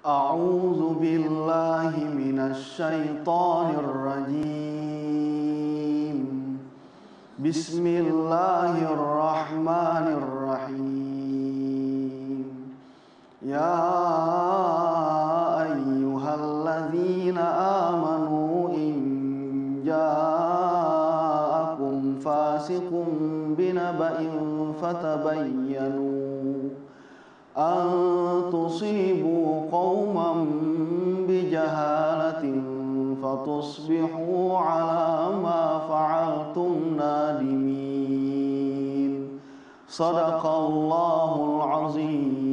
أعوذ بالله من الشيطان الرجيم. بسم الله الرحمن الرحيم. يا أيها الذين آمنوا إن جاءكم فاسق بنبأ فتبينوا أن تصيبوا قوما بجهالة فتصبحوا على ما فعلتم نادمين. صدق الله العظيم.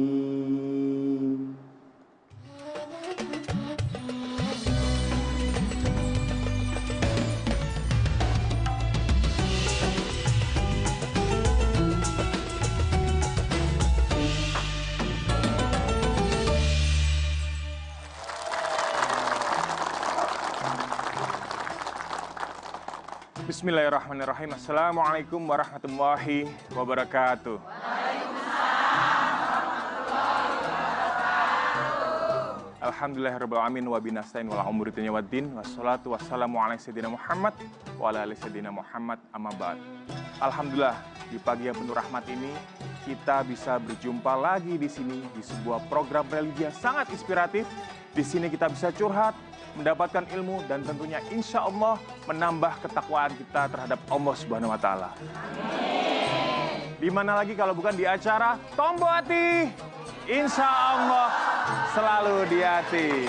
Bismillahirrahmanirrahim. Assalamualaikum warahmatullahi wabarakatuh. Alhamdulillahirabbil alamin wa binastain wala umuri dunya waddin wassalatu wassalamu ala sayyidina Muhammad wa ala ali sayyidina Muhammad amma ba'd. Alhamdulillah, di pagi yang penuh rahmat ini kita bisa berjumpa lagi di sini di sebuah program religi yang sangat inspiratif. Di sini kita bisa curhat, mendapatkan ilmu, dan tentunya insya Allah menambah ketakwaan kita terhadap Allah Subhanahu wa Ta'ala. Di mana lagi kalau bukan di acara Tombo Hati, insya Allah selalu di hati.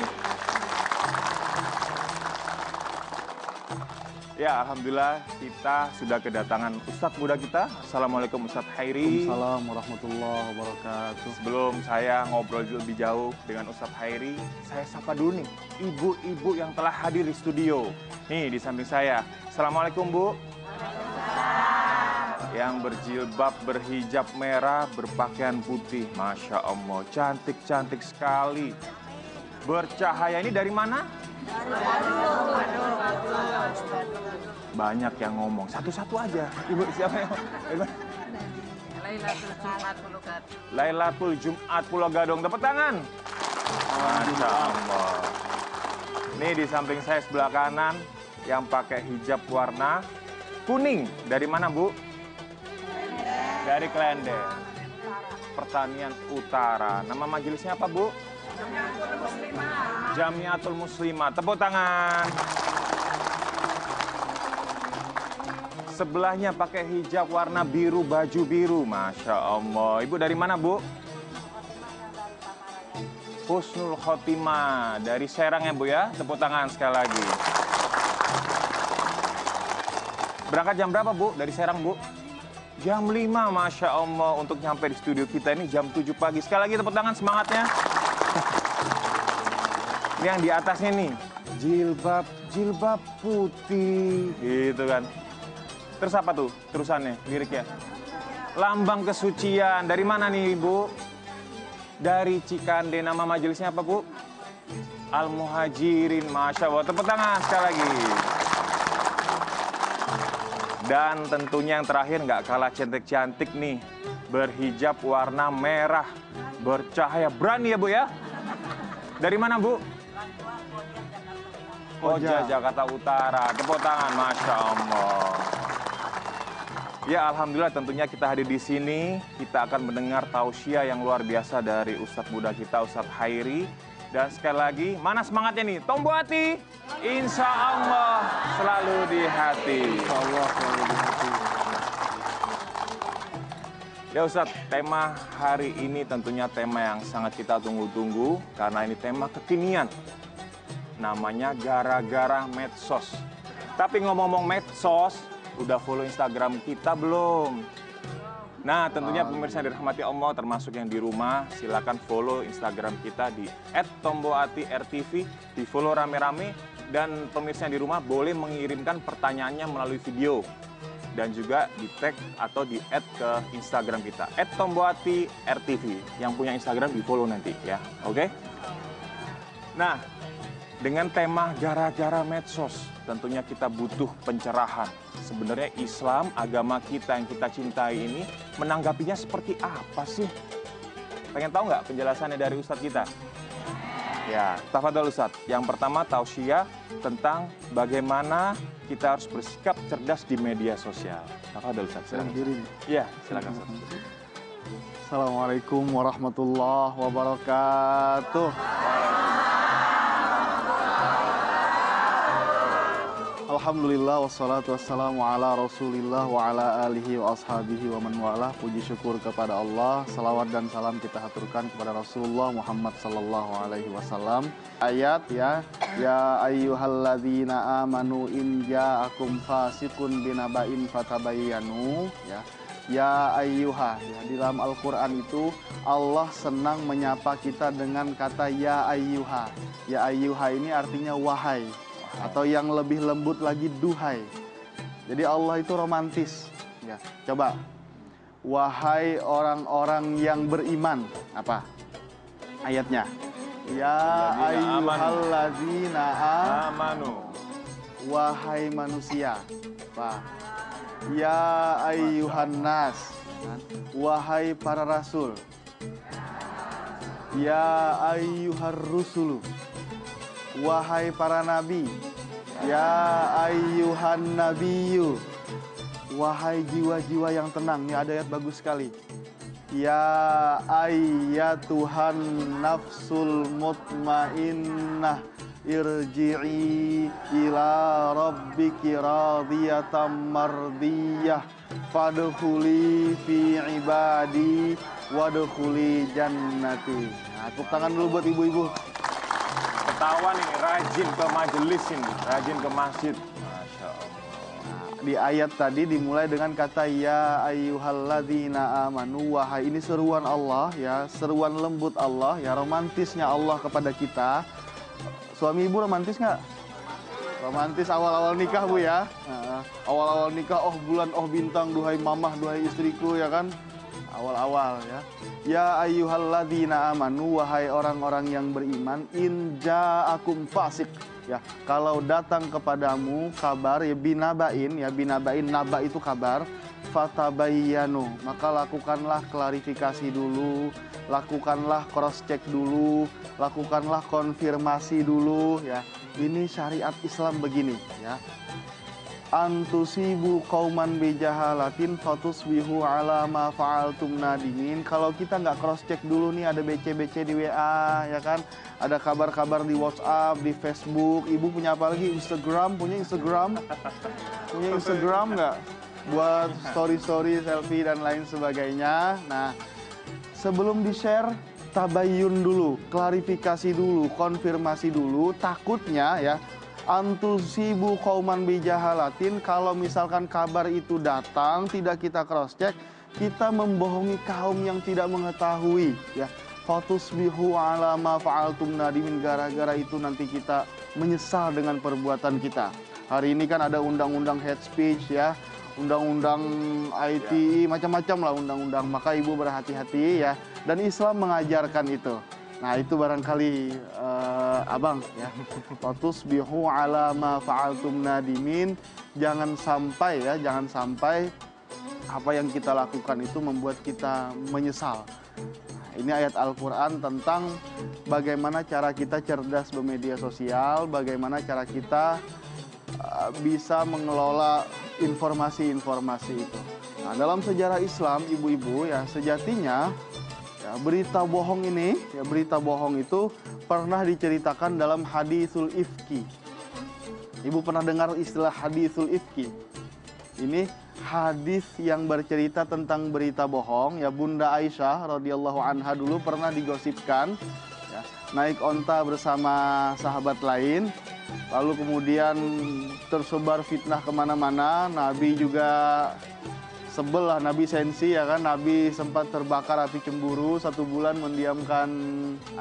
Ya, alhamdulillah kita sudah kedatangan Ustadz muda kita. Assalamualaikum Ustadz Hairi. Assalamualaikum warahmatullahi wabarakatuh. Sebelum saya ngobrol lebih jauh dengan Ustadz Hairi, saya sapa dulu nih ibu-ibu yang telah hadir di studio. Nih di samping saya. Assalamualaikum Bu. Yang berjilbab, berhijab merah, berpakaian putih. Masya Allah, cantik-cantik sekali. Bercahaya, ini dari mana? Banyak yang ngomong, satu-satu aja. Ibu siapa yang ngomong? Lailatul Jumat Pulau Gadung. Tepuk tangan. Masya Allah. Ini di samping saya sebelah kanan yang pakai hijab warna kuning. Dari mana Bu? Dari Klender. Pertanian Utara. Nama majelisnya apa Bu? Jamiatul Muslimah. Tepuk tangan. Sebelahnya pakai hijab warna biru, baju biru. Masya Allah. Ibu dari mana Bu? Husnul Khotimah. Dari Serang ya Bu ya. Tepuk tangan sekali lagi. Berangkat jam berapa Bu? Dari Serang Bu? Jam 5, Masya Allah. Untuk nyampe di studio kita ini jam 7 pagi. Sekali lagi tepuk tangan semangatnya. Ini yang di atasnya nih, jilbab putih, gitu kan. Terus apa tuh terusannya, liriknya? Lambang kesucian. Dari mana nih Ibu? Dari Cikande. Nama majelisnya apa Bu? Al-Muhajirin. Masya Allah, tepuk tangan sekali lagi. Dan tentunya yang terakhir nggak kalah cantik-cantik nih. Berhijab warna merah, bercahaya. Berani ya Bu ya? Dari mana Bu? Koja, Jakarta Utara. Tepuk tangan, Masya Allah. Ya, alhamdulillah tentunya kita hadir di sini. Kita akan mendengar tausiah yang luar biasa dari Ustadz muda kita, Ustadz Hairi. Dan sekali lagi, mana semangatnya nih? Tombo hati, insya Allah selalu di hati. Insya Allah selalu di hati. Ya Ustadz, tema hari ini tentunya tema yang sangat kita tunggu-tunggu. Karena ini tema kekinian. Namanya gara-gara medsos. Tapi ngomong-ngomong medsos, udah follow Instagram kita belum? Nah, tentunya pemirsa yang dirahmati Allah, termasuk yang di rumah, silakan follow Instagram kita di @tomboatirtv, di follow rame-rame. Dan pemirsa yang di rumah boleh mengirimkan pertanyaannya melalui video. Dan juga di tag atau di add ke Instagram kita, @tomboatirtv. Yang punya Instagram di follow nanti ya, oke? Nah, dengan tema gara-gara medsos, tentunya kita butuh pencerahan. Sebenarnya Islam, agama kita yang kita cintai ini, menanggapinya seperti apa sih? Pengen tahu nggak penjelasannya dari Ustadz kita? Ya, tafadhol Ustaz. Yang pertama tausiah tentang bagaimana kita harus bersikap cerdas di media sosial. Tafadhol Ustaz. Saya Silakan. berdiri nih. Iya, silakan Ustaz. Assalamualaikum warahmatullahi wabarakatuh. Alhamdulillah wassalatu wassalamu ala rasulillah wa ala alihi wa ashabihi wa man walah. Puji syukur kepada Allah, salawat dan salam kita haturkan kepada Rasulullah Muhammad sallallahu alaihi wasallam. Ayat ya ayyuhalladzina amanu in ja'akum fasiqun binaba'in fatabayyanu ya ayyuha ya, di dalam Al-Qur'an itu Allah senang menyapa kita dengan kata ya ayyuha. Ya ayyuha ini artinya wahai, atau yang lebih lembut lagi duhai. Jadi Allah itu romantis ya. Coba, wahai orang-orang yang beriman, apa ayatnya? Ya ayyuhalladzina Amanu. wahai manusia, apa? Ya ayyuhan nas, wahai para rasul. Ya ayyuhar rusulu, wahai para nabi. Ya ayyuhan nabiyyu, wahai jiwa-jiwa yang tenang. Ini ada ayat bagus sekali. Ya ayyatuhan nafsul mutmainnah, irji'i ila rabbiki radiyatan mardiyah, fadkhuli fi ibadi wadkhuli jannati. Nah, tepuk tangan dulu buat ibu-ibu. Ketawa nih, rajin ke majelis ini, rajin ke masjid. Masya Allah. Di ayat tadi dimulai dengan kata ya ayyuhalladzina amanu, wahai. Ini seruan Allah ya, seruan lembut Allah ya, romantisnya Allah kepada kita. Suami ibu romantis nggak? Romantis awal-awal nikah bu ya. Awal-awal nikah, oh bulan, oh bintang, duhai mamah, duhai istriku ya kan. Awal-awal ya. Ya ayyuhalladzina amanu, wahai orang-orang yang beriman, in ja'akum fasik ya, kalau datang kepadamu kabar ya binabain ya, binabain, naba itu kabar, fatabayyanu, maka lakukanlah klarifikasi dulu, lakukanlah cross check dulu, lakukanlah konfirmasi dulu ya. Ini syariat Islam begini ya. Antusibu qauman bijahalatin fatusbihu ala ma fa'altum nadimin. Kalau kita nggak cross check dulu nih, ada BC-BC di WA ya kan, ada kabar-kabar di WhatsApp, di Facebook. Ibu punya apa lagi? Instagram, punya Instagram? Punya Instagram nggak? Buat story-story, selfie dan lain sebagainya. Nah, sebelum di-share, tabayyun dulu, klarifikasi dulu, konfirmasi dulu. Takutnya ya, antusibu qauman bijahalatin, kalau misalkan kabar itu datang tidak kita cross check, kita membohongi kaum yang tidak mengetahui ya. Fatusbihu ala ma fa'altum nadimin, gara-gara itu nanti kita menyesal dengan perbuatan kita. Hari ini kan ada undang-undang hate speech ya, undang-undang ITE, macam-macam lah undang-undang. Maka ibu berhati-hati ya, dan Islam mengajarkan itu. Nah itu barangkali abang ya. Fatusbihu ala ma fa'altum nadimin. Jangan sampai ya, jangan sampai apa yang kita lakukan itu membuat kita menyesal. Nah, ini ayat Al-Quran tentang bagaimana cara kita cerdas bermedia sosial, bagaimana cara kita bisa mengelola informasi-informasi itu. Nah, dalam sejarah Islam, ibu-ibu ya, sejatinya ya, berita bohong ini, ya, berita bohong itu pernah diceritakan dalam hadisul ifki. Ibu pernah dengar istilah hadisul ifki? Ini hadis yang bercerita tentang berita bohong. Ya, Bunda Aisyah radhiyallahu anha dulu pernah digosipkan ya, naik onta bersama sahabat lain, lalu kemudian tersebar fitnah kemana-mana. Nabi juga sebel lah, Nabi sensi ya kan, Nabi sempat terbakar api cemburu 1 bulan mendiamkan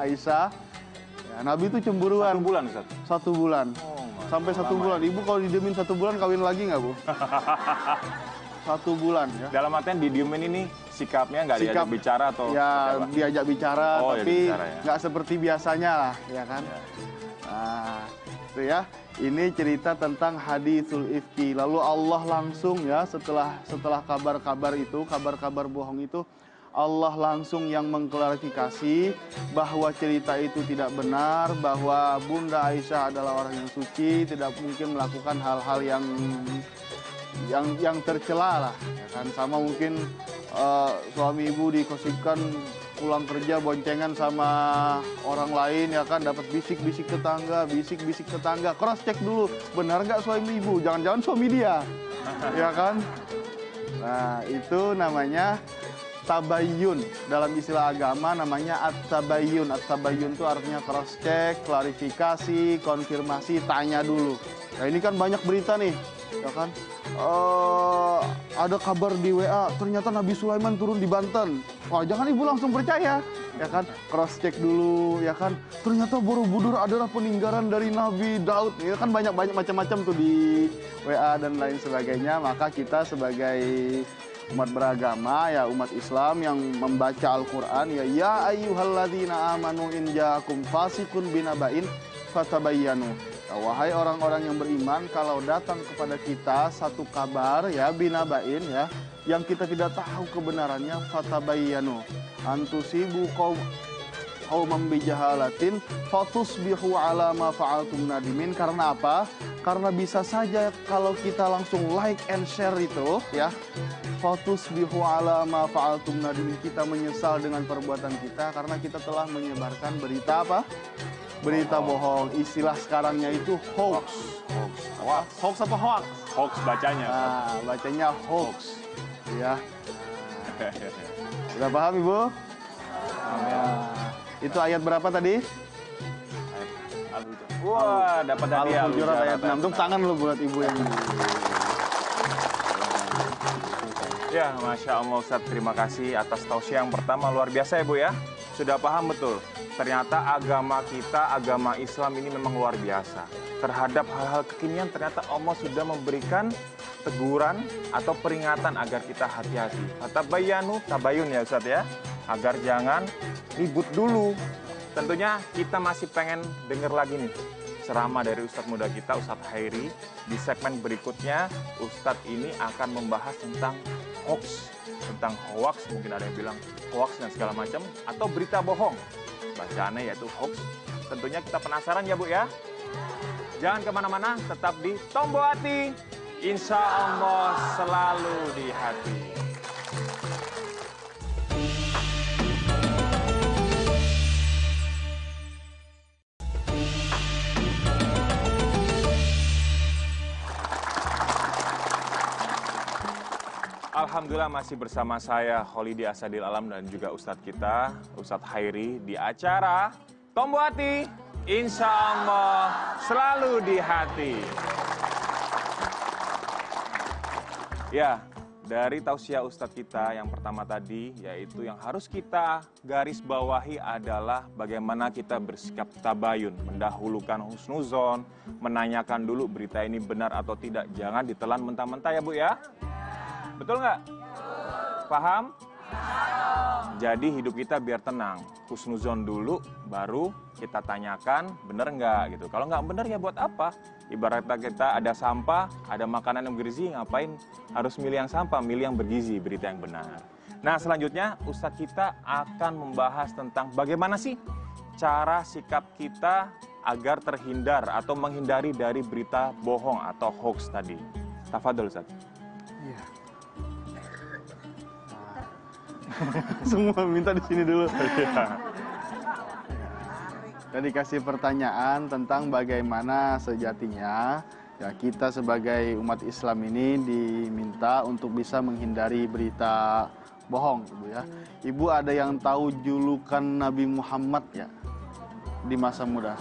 Aisyah. Ya, Nabi itu cemburuan. 1 bulan Ustaz? 1 bulan. Sampai 1 bulan. Ibu kalau didiemin 1 bulan kawin lagi nggak Bu? 1 bulan ya. Dalam artian didiemin ini sikapnya nggak diajak bicara atau? Ya diajak bicara, tapi nggak seperti biasanya lah ya kan. Ya. Nah itu ya. Ini cerita tentang hadisul ifki. Lalu Allah langsung ya, setelah kabar-kabar itu, kabar-kabar bohong itu, Allah langsung yang mengklarifikasi bahwa cerita itu tidak benar, bahwa Bunda Aisyah adalah orang yang suci, tidak mungkin melakukan hal-hal yang tercela lah, ya kan. Sama mungkin suami ibu dikosipkan pulang kerja boncengan sama orang lain, ya kan, dapat bisik-bisik tetangga, cross check dulu, benar nggak suami ibu, jangan-jangan suami dia, ya kan. Nah, itu namanya tabayyun. Dalam istilah agama namanya at-tabayyun. At-tabayyun itu artinya cross check, klarifikasi, konfirmasi, tanya dulu. Nah, ini kan banyak berita nih, ya kan. Ada kabar di WA, ternyata Nabi Sulaiman turun di Banten. Wah, jangan ibu langsung percaya, ya kan. Cross check dulu, ya kan. Ternyata Borobudur adalah peninggalan dari Nabi Daud. Ya kan, banyak macam-macam tuh di WA dan lain sebagainya. Maka kita sebagai umat beragama, ya umat Islam yang membaca Al-Quran, ya ayyuhalladzina amanu in ja'akum fasiqun binaba'in fatabayyanu. Ya, wahai orang-orang yang beriman, kalau datang kepada kita satu kabar, ya binaba'in, ya yang kita tidak tahu kebenarannya, fatabayyanu antusibu qauman bijahalatin fatusbihu ala ma fa'altum nadimin. Karena apa? Karena bisa saja kalau kita langsung like and share itu, ya, fatusbihu ala ma fa'altum nadimin, kita menyesal dengan perbuatan kita karena kita telah menyebarkan berita apa? Berita bohong. Istilah sekarangnya itu hoax. Hoax apa hoax? Hoax bacanya. Nah, bacanya hoax, ya. Sudah paham ibu? Ya. Itu ayat berapa tadi? Wah, dapat hadiah. Al-Hujurat ayat 6. Tepuk tangan lu buat ibu yang ini. Ya, Masya Allah Ustaz, terima kasih atas tausiah yang pertama, luar biasa ya Bu ya. Sudah paham betul, ternyata agama kita, agama Islam ini memang luar biasa. Terhadap hal-hal kekinian ternyata Allah sudah memberikan teguran atau peringatan agar kita hati-hati. Fatabayyanu, tabayun ya Ustaz ya, agar jangan ribut dulu. Tentunya kita masih pengen dengar lagi nih ceramah dari Ustadz muda kita, Ustadz Hairi. Di segmen berikutnya, Ustadz ini akan membahas tentang hoax, tentang hoax, mungkin ada yang bilang hoax dan segala macam, atau berita bohong. Bacaannya yaitu hoax. Tentunya kita penasaran ya Bu ya? Jangan kemana-mana, tetap di Tombo Hati. Insya Allah selalu di hati. Alhamdulillah masih bersama saya Kholidi Asadil Alam dan juga Ustadz kita, Ustadz Hairi, di acara Tombo Hati, Insya Allah selalu di hati. Ya, dari tausiah Ustadz kita yang pertama tadi, yaitu yang harus kita garis bawahi adalah bagaimana kita bersikap tabayun, mendahulukan husnuzon, menanyakan dulu berita ini benar atau tidak, jangan ditelan mentah-mentah ya Bu ya. Betul nggak? Paham? Jadi hidup kita biar tenang, husnuzon dulu, baru kita tanyakan bener nggak gitu. Kalau nggak bener ya buat apa? Ibaratnya kita ada sampah, ada makanan yang bergizi, ngapain harus milih yang sampah, milih yang bergizi, berita yang benar. Nah selanjutnya Ustadz kita akan membahas tentang bagaimana sih cara sikap kita agar terhindar atau menghindari dari berita bohong atau hoax tadi. Tafadhol Ustadz. Iya. Semua minta di sini dulu. Tadi kasih pertanyaan tentang bagaimana sejatinya ya kita sebagai umat Islam ini diminta untuk bisa menghindari berita bohong, Ibu ya. Ibu ada yang tahu julukan Nabi Muhammad ya di masa muda?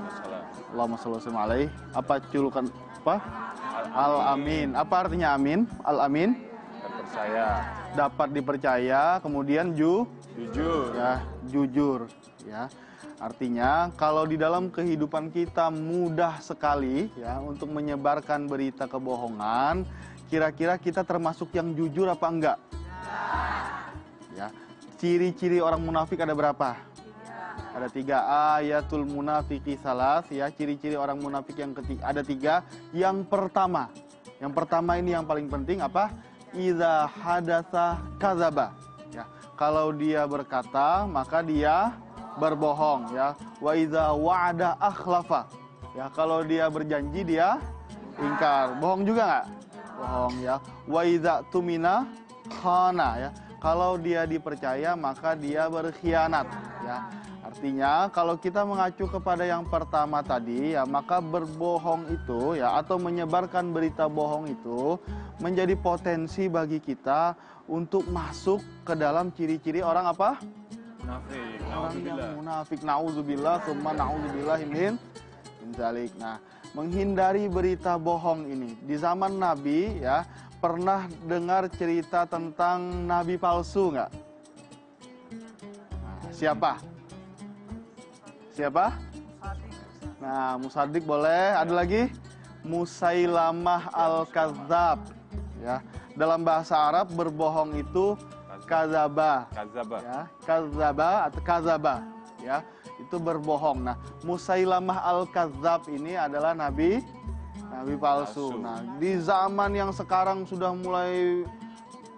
Allahumma shalli alaihi. Apa julukan apa? Al-Amin. Apa artinya Amin? Al-Amin? Terpercaya. Dapat dipercaya, kemudian jujur. Ya, jujur ya. Artinya kalau di dalam kehidupan kita mudah sekali ya untuk menyebarkan berita kebohongan, kira-kira kita termasuk yang jujur apa enggak? Ya. Ciri-ciri orang munafik ada berapa? Ada 3. Ayatul munafiki salas ya, ciri-ciri orang munafik yang ketiga ada 3. Yang pertama ini yang paling penting apa? Idza hadatsa kadzaba. Ya, Kalau dia berkata, maka dia berbohong, ya. Wa idza wa'ada akhlafa. Ya, kalau dia berjanji dia ingkar. Bohong juga nggak? Bohong, ya. Wa idza tumina khana, ya. Kalau dia dipercaya, maka dia berkhianat, ya. Artinya kalau kita mengacu kepada yang pertama tadi, ya, maka berbohong itu, ya, atau menyebarkan berita bohong itu menjadi potensi bagi kita untuk masuk ke dalam ciri-ciri orang apa? Munafik. Orang yang munafik. Nauzubillah, tsumma nauzubillah min dzalik. Nah, menghindari berita bohong ini. Di zaman Nabi, ya, pernah dengar cerita tentang nabi palsu nggak? Nah, siapa? Siapa? Nah, Musaddiq boleh. Ada lagi? Musailamah al-Kadzab. Ya, dalam bahasa Arab berbohong itu kadzaba. Kadzaba. Ya, kadzaba atau kadzaba. Ya, itu berbohong. Nah, Musailamah al-Kadzab ini adalah nabi palsu. Nah, di zaman yang sekarang sudah mulai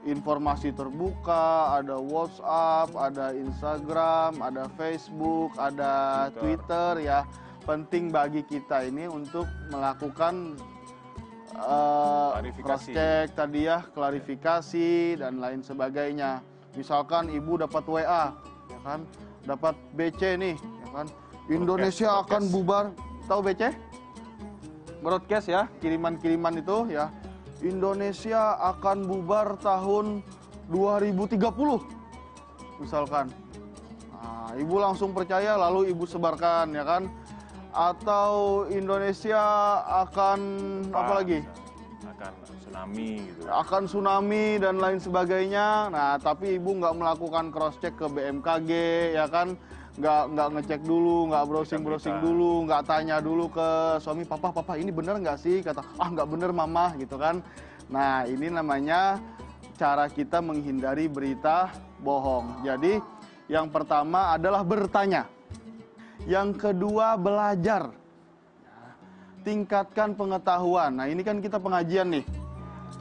informasi terbuka, ada WhatsApp, ada Instagram, ada Facebook, ada Twitter, ya. Penting bagi kita ini untuk melakukan cross check tadi, ya, klarifikasi dan lain sebagainya. Misalkan ibu dapat WA, ya kan, dapat BC nih, ya kan, Indonesia akan bubar. Tahu BC? Broadcast, ya, kiriman-kiriman itu, ya. Indonesia akan bubar tahun 2030 misalkan. Nah, ibu langsung percaya lalu ibu sebarkan, ya kan. Atau Indonesia akan apa lagi? Akan tsunami gitu. Akan tsunami dan lain sebagainya. Nah, tapi ibu nggak melakukan cross check ke BMKG, ya kan. Nggak ngecek dulu, nggak browsing dulu, nggak tanya dulu ke suami, papa ini bener nggak sih? Kata, nggak bener mama, gitu kan. Nah, ini namanya cara kita menghindari berita bohong. Jadi yang pertama adalah bertanya, yang kedua belajar, tingkatkan pengetahuan. Nah, ini kan kita pengajian nih,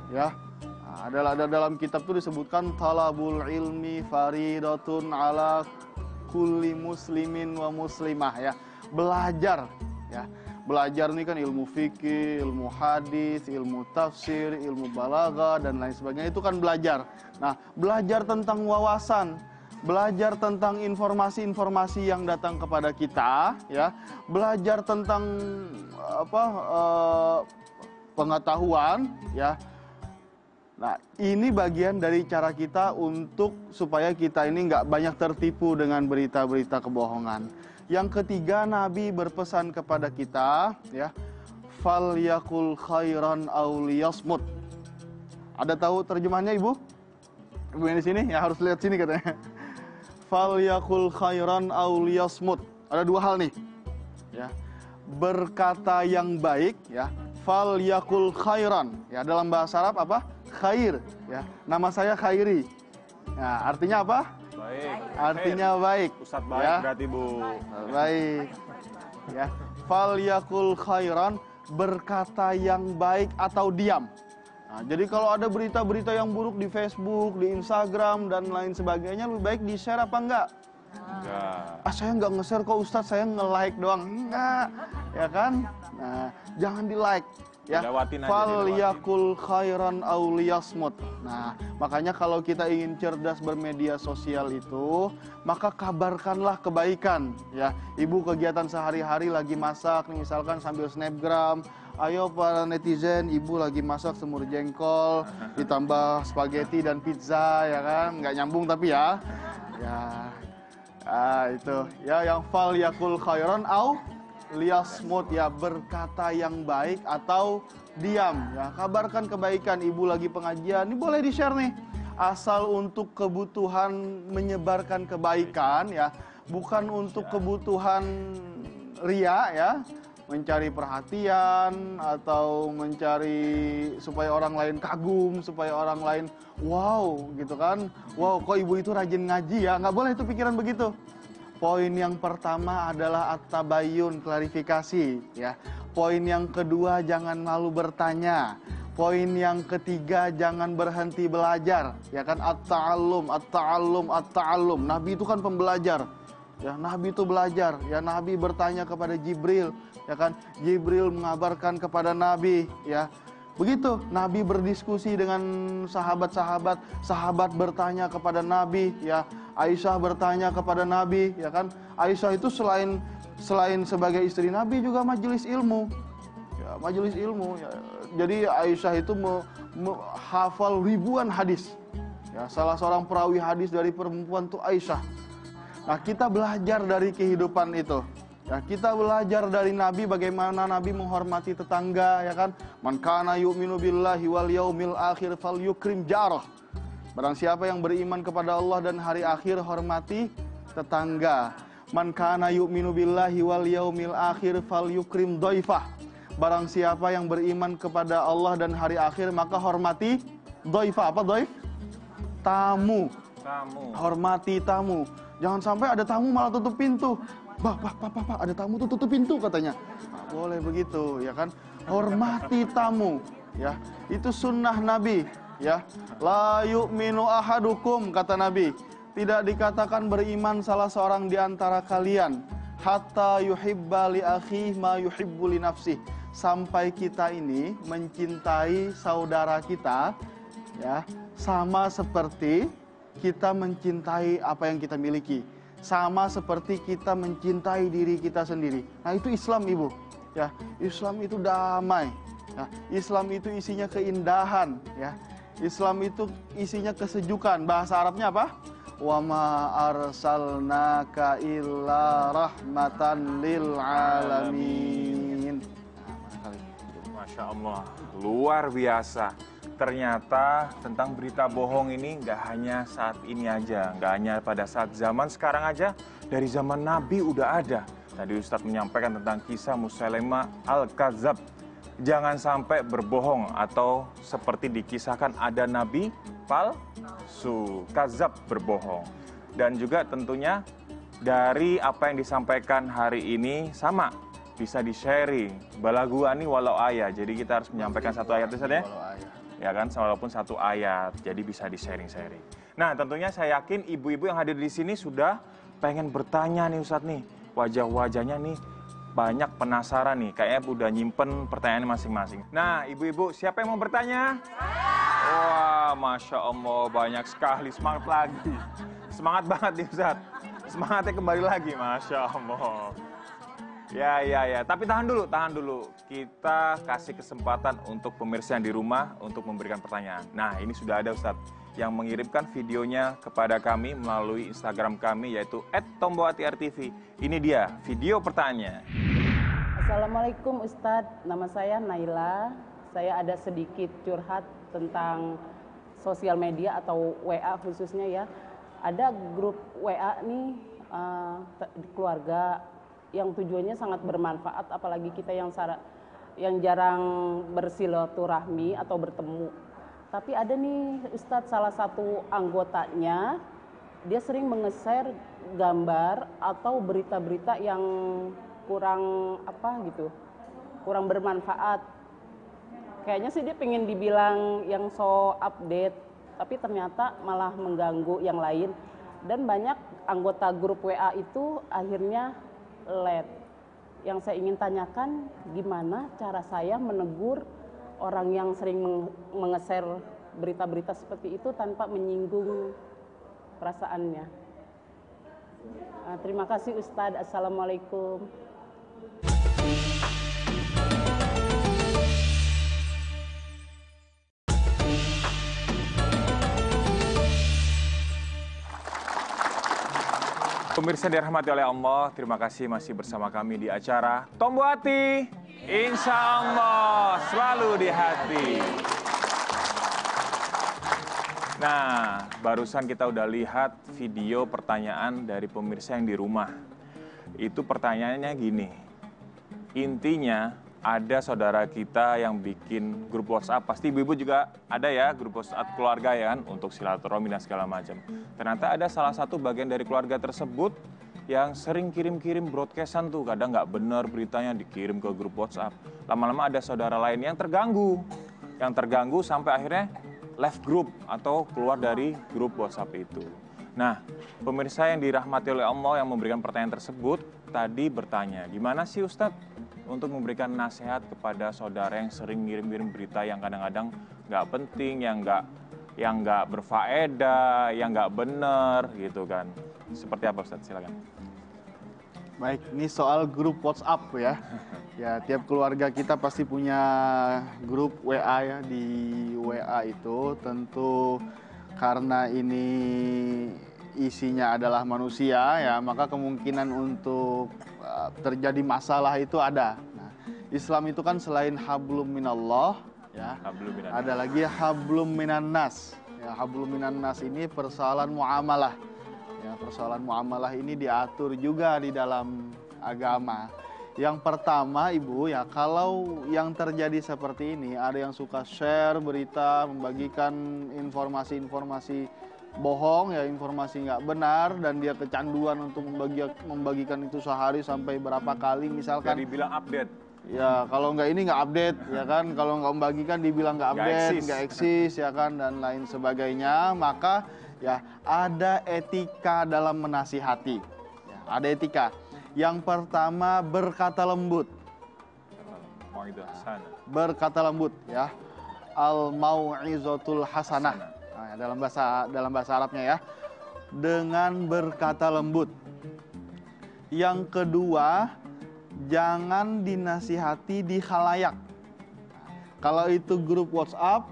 ya. Nah, ada dalam kitab itu disebutkan talabul ilmi faridatun ala kulli muslimin wa muslimah, ya. Belajar, ya. Belajar ini kan ilmu fikih, ilmu hadis, ilmu tafsir, ilmu balaghah dan lain sebagainya, itu kan belajar. Nah, belajar tentang wawasan, belajar tentang informasi-informasi yang datang kepada kita, ya. Belajar tentang pengetahuan, ya. Nah, ini bagian dari cara kita untuk supaya kita ini nggak banyak tertipu dengan berita-berita kebohongan. Yang ketiga, Nabi berpesan kepada kita, ya, fal yakul khairan aw liyasmut. Ada tahu terjemahannya, Ibu? Ibu yang di sini ya harus lihat sini katanya. Fal yakul khairan aw liyasmut. Ada dua hal nih, ya. Berkata yang baik, ya. Fal yakul khairan, ya, dalam bahasa Arab apa? Khair, ya. Nama saya Khairi. Nah, artinya apa? Baik. Artinya baik. Ustadz baik, ya. berarti, Bu. Baik. Ya. Fal yakul khairan, berkata yang baik atau diam. Nah, jadi kalau ada berita-berita yang buruk di Facebook, di Instagram dan lain sebagainya, lebih baik di-share apa enggak? Enggak. Saya nggak nge-share kok Ustadz, saya nge-like doang. Enggak, ya kan? Nah, jangan di-like. Ya, fal yakul khairan aw liyasmut. Nah, makanya kalau kita ingin cerdas bermedia sosial itu, maka kabarkanlah kebaikan, ya. Ibu kegiatan sehari-hari lagi masak, misalkan sambil snapgram, ayo para netizen, ibu lagi masak semur jengkol, ditambah spaghetti dan pizza, ya kan? Nggak nyambung tapi ya. Ya, itu. Ya, yang fal yakul khairan aw liyasmut, ya, berkata yang baik atau diam, ya. Kabarkan kebaikan. Ibu lagi pengajian, ini boleh di-share nih, asal untuk kebutuhan menyebarkan kebaikan, ya, bukan untuk kebutuhan ria, ya, mencari perhatian atau mencari supaya orang lain kagum, supaya orang lain wow, gitu kan, wow, kok ibu itu rajin ngaji, ya. Nggak boleh itu pikiran begitu. Poin yang pertama adalah at-tabayyun, klarifikasi, ya. Poin yang kedua, jangan malu bertanya. Poin yang ketiga, jangan berhenti belajar. Ya kan, at-ta'allum, at-ta'allum, at-ta'allum. Nabi itu kan pembelajar. Ya, Nabi itu belajar. Ya, Nabi bertanya kepada Jibril. Ya kan, Jibril mengabarkan kepada Nabi. Ya, begitu. Nabi berdiskusi dengan sahabat-sahabat. Sahabat bertanya kepada Nabi. Ya, Aisyah bertanya kepada Nabi. Ya kan, Aisyah itu selain sebagai istri Nabi juga majelis ilmu. Ya, majelis ilmu. Ya. Jadi Aisyah itu hafal ribuan hadis. Ya, salah seorang perawi hadis dari perempuan itu Aisyah. Nah, kita belajar dari kehidupan itu. Ya, kita belajar dari Nabi bagaimana Nabi menghormati tetangga, ya kan? Man kana yu'minu billahi wal yaumil akhir falyukrim jarah. Barang siapa yang beriman kepada Allah dan hari akhir, hormati tetangga. Man kana yu'minu billahi wal yaumil akhir falyukrim dhaifah. Barang siapa yang beriman kepada Allah dan hari akhir, maka hormati dhaifah. Apa dhaif? Tamu. Hormati tamu. Jangan sampai ada tamu malah tutup pintu. Pak, ada tamu tuh tutup pintu katanya. Nah, boleh begitu, ya kan? Hormati tamu, ya. Itu sunnah Nabi, ya. La yu'minu ahadukum, kata Nabi. Tidak dikatakan beriman salah seorang di antara kalian hatta yuhibba li akhihi ma yuhibbu li nafsihi. Sampai kita ini mencintai saudara kita, ya, sama seperti kita mencintai apa yang kita miliki. Sama seperti kita mencintai diri kita sendiri. Nah, itu Islam, Ibu. Ya, Islam itu damai. Ya, Islam itu isinya keindahan. Ya, Islam itu isinya kesejukan. Bahasa Arabnya apa? Wa ma arsalnaka illa rahmatan lil alamin. Masya Allah, luar biasa. Ternyata tentang berita bohong ini nggak hanya saat ini aja, nggak hanya pada saat zaman sekarang aja, dari zaman Nabi udah ada. Tadi Ustadz menyampaikan tentang kisah Musailamah Al-Kadzab. Jangan sampai berbohong atau seperti dikisahkan ada Nabi palsu, kadzab, berbohong. Dan juga tentunya dari apa yang disampaikan hari ini sama, bisa di-sharing. Balaguani walau ayat, jadi kita harus menyampaikan satu ayat Ustadz ya. Ya kan, walaupun satu ayat, jadi bisa di-sharing-sharing. Nah, tentunya saya yakin ibu-ibu yang hadir di sini sudah pengen bertanya nih Ustadz nih. Wajah-wajahnya nih banyak penasaran nih, kayaknya udah nyimpen pertanyaannya masing-masing. Nah, ibu-ibu, siapa yang mau bertanya? Wah, Masya Allah, banyak sekali, semangat lagi. Semangat banget nih Ustadz, semangatnya kembali lagi, Masya Allah. Ya. Tapi tahan dulu. Kita kasih kesempatan untuk pemirsa yang di rumah untuk memberikan pertanyaan. Nah, ini sudah ada Ustadz yang mengirimkan videonya kepada kami melalui Instagram kami, yaitu @tomboatiRTV. Ini dia video pertanyaannya. Assalamualaikum Ustadz, nama saya Naila. Saya ada sedikit curhat tentang sosial media atau WA khususnya ya. Ada grup WA nih di keluarga yang tujuannya sangat bermanfaat, apalagi kita yang jarang bersilaturahmi atau bertemu. Tapi ada nih Ustadz, salah satu anggotanya, dia sering menge-share gambar atau berita-berita yang kurang kurang bermanfaat. Kayaknya sih dia pengen dibilang yang so update, tapi ternyata malah mengganggu yang lain. Dan banyak anggota grup WA itu akhirnya LED. Yang saya ingin tanyakan, gimana cara saya menegur orang yang sering menge-share berita-berita seperti itu tanpa menyinggung perasaannya. Terima kasih Ustadz. Assalamualaikum. Pemirsa dirahmati oleh Allah, terima kasih masih bersama kami di acara Tombo Hati. Insya Allah selalu di hati. Nah, barusan kita udah lihat video pertanyaan dari pemirsa yang di rumah. Itu pertanyaannya gini, intinya ada saudara kita yang bikin grup WhatsApp, pasti ibu-ibu juga ada ya grup WhatsApp keluarga ya kan, untuk silaturahmi dan segala macam. Ternyata ada salah satu bagian dari keluarga tersebut yang sering kirim-kirim broadcastan tuh, kadang nggak benar beritanya dikirim ke grup WhatsApp. Lama-lama ada saudara lain yang terganggu. yang terganggu sampai akhirnya left group atau keluar dari grup WhatsApp itu. Nah, pemirsa yang dirahmati oleh Allah yang memberikan pertanyaan tersebut tadi bertanya, gimana sih Ustadz untuk memberikan nasihat kepada saudara yang sering ngirim-ngirim berita yang kadang-kadang nggak penting, yang nggak berfaedah, yang nggak benar gitu kan. Seperti apa Ustadz? Silakan. Baik, ini soal grup WhatsApp ya. Ya, tiap keluarga kita pasti punya grup WA ya. Di WA itu tentu karena ini isinya adalah manusia ya, maka kemungkinan untuk terjadi masalah itu ada. Nah, Islam itu kan selain hablum minallah ya, ada lagi hablum minan nas. Ya, hablum minan nas ini persoalan muamalah. Ya, persoalan muamalah ini diatur juga di dalam agama. Yang pertama, Ibu, ya kalau yang terjadi seperti ini, ada yang suka share berita, membagikan informasi-informasi bohong, ya informasi nggak benar, dan dia kecanduan untuk membagikan itu sehari sampai berapa kali, misalkan. Jadi bilang update. Ya, kalau nggak ini nggak update, ya kan. Kalau nggak membagikan, dibilang nggak update, nggak eksis, ya kan, dan lain sebagainya. Maka ya ada etika dalam menasihati. Ya, ada etika. Yang pertama, berkata lembut. Berkata lembut, ya. Al-mau'izatul hasanah. Nah, dalam bahasa Arabnya ya. Dengan berkata lembut. Yang kedua, jangan dinasihati di khalayak. Kalau itu grup WhatsApp,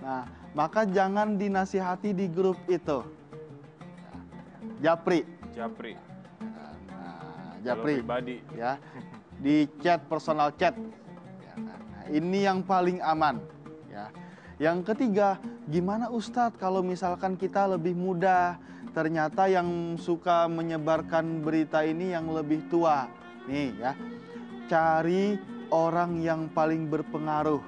nah, maka jangan dinasihati di grup itu. Japri. Nah, japri. Pribadi. Ya. Di chat, personal chat. Nah, ini yang paling aman. Ya. Yang ketiga, gimana Ustadz kalau misalkan kita lebih muda, ternyata yang suka menyebarkan berita ini yang lebih tua. Nih ya, cari orang yang paling berpengaruh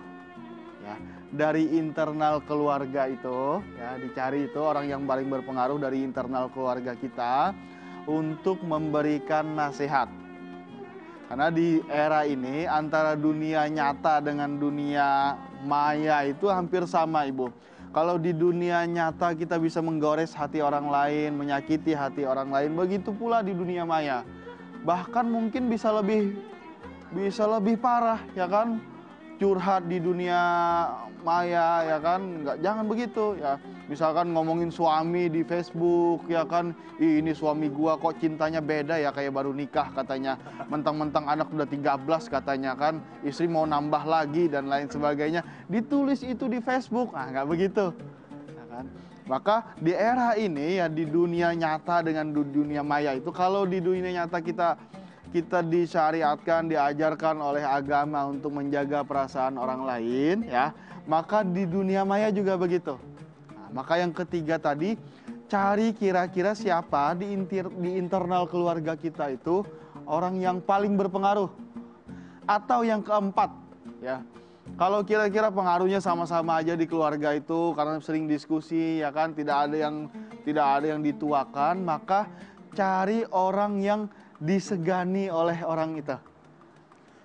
ya, dari internal keluarga itu ya, dicari itu orang yang paling berpengaruh dari internal keluarga kita untuk memberikan nasihat. Karena di era ini antara dunia nyata dengan dunia maya itu hampir sama, Ibu. Kalau di dunia nyata kita bisa menggores hati orang lain, menyakiti hati orang lain, begitu pula di dunia maya. Bahkan mungkin bisa lebih parah, ya kan? Curhat di dunia maya, ya kan? Jangan begitu ya. Misalkan ngomongin suami di Facebook, ya kan? Ini suami gua kok cintanya beda ya, kayak baru nikah katanya. Mentang-mentang anak udah 13 katanya kan. Istri mau nambah lagi dan lain sebagainya. Ditulis itu di Facebook. Ah, nggak begitu. Ya kan? Maka di era ini ya, di dunia nyata dengan dunia maya itu, kalau di dunia nyata kita disyariatkan, diajarkan oleh agama untuk menjaga perasaan orang lain ya, maka di dunia maya juga begitu. Nah, maka yang ketiga tadi, cari kira-kira siapa di internal keluarga kita itu orang yang paling berpengaruh. Atau yang keempat ya, kalau kira-kira pengaruhnya sama-sama aja di keluarga itu karena sering diskusi ya kan, tidak ada yang dituakan, maka cari orang yang disegani oleh orang itu.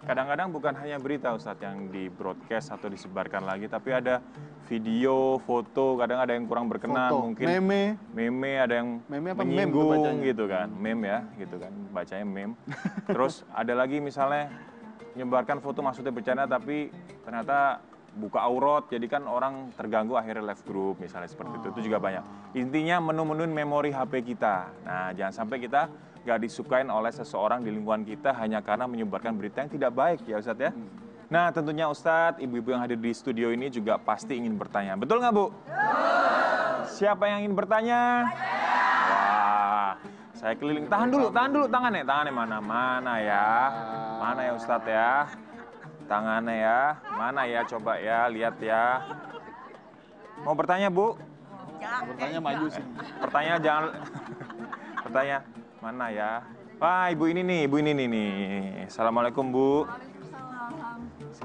Kadang-kadang bukan hanya berita Ustadz yang di broadcast atau disebarkan lagi, tapi ada video, foto, kadang ada yang kurang berkenan, foto, mungkin meme, ada yang menyinggung gitu kan, meme ya, gitu kan, bacanya meme. Terus ada lagi misalnya menyebarkan foto maksudnya bercanda tapi ternyata buka aurat, jadi kan orang terganggu akhirnya left group misalnya seperti itu juga banyak. Intinya menu-menuin memori HP kita. Nah, jangan sampai kita gak disukain oleh seseorang di lingkungan kita hanya karena menyebarkan berita yang tidak baik ya Ustadz ya. Nah, tentunya Ustadz, ibu-ibu yang hadir di studio ini juga pasti ingin bertanya. Betul nggak Bu? Siapa yang ingin bertanya? Wah, saya keliling. Tahan dulu tangannya mana ya? Mana ya Ustadz ya? Tangannya ya, mana ya, coba ya, lihat ya. Mau bertanya Bu? Bertanya maju sih. Pertanyaan jangan. Bertanya. Mana ya? Wah, ibu ini nih. Assalamualaikum Bu. Waalaikumsalam.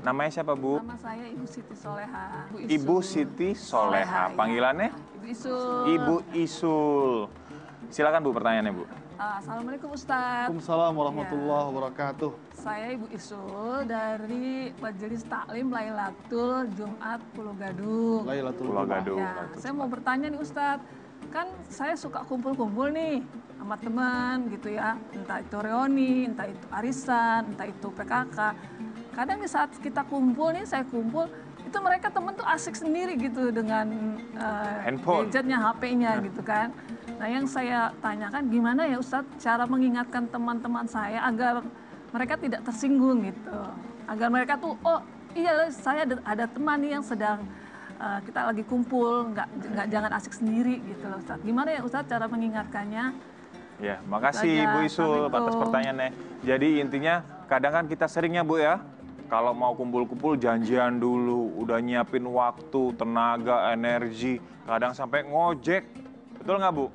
Namanya siapa Bu? Nama saya Ibu Siti Soleha. Ibu Siti Soleha. Panggilannya? Ibu Isul. Ibu Isul. Silakan Bu pertanyaannya Bu. Assalamualaikum Ustadz. Waalaikumsalam warahmatullahi wabarakatuh. Saya Ibu Isul dari Majelis Taklim Lailatul Jumat Pulau Gadung. Lailatul Pulau Jumat. Gadung. Ya, saya mau bertanya nih Ustadz, kan saya suka kumpul-kumpul nih sama teman gitu ya, entah itu reuni, entah itu arisan, entah itu PKK. Kadang di saat kita kumpul nih, saya kumpul, itu mereka teman tuh asik sendiri gitu dengan Handphone. gadgetnya, HP-nya gitu kan. Nah yang saya tanyakan gimana ya Ustadz cara mengingatkan teman-teman saya agar mereka tidak tersinggung gitu. Agar mereka tuh, oh iya saya ada teman nih yang sedang kita lagi kumpul, jangan asik sendiri gitu loh Ustadz. Gimana ya Ustadz cara mengingatkannya? Ya, makasih Bu Isul atas pertanyaannya. Jadi intinya kadang kan kita seringnya Bu ya, kalau mau kumpul-kumpul janjian dulu, udah nyiapin waktu, tenaga, energi, kadang sampai ngojek. Betul nggak Bu?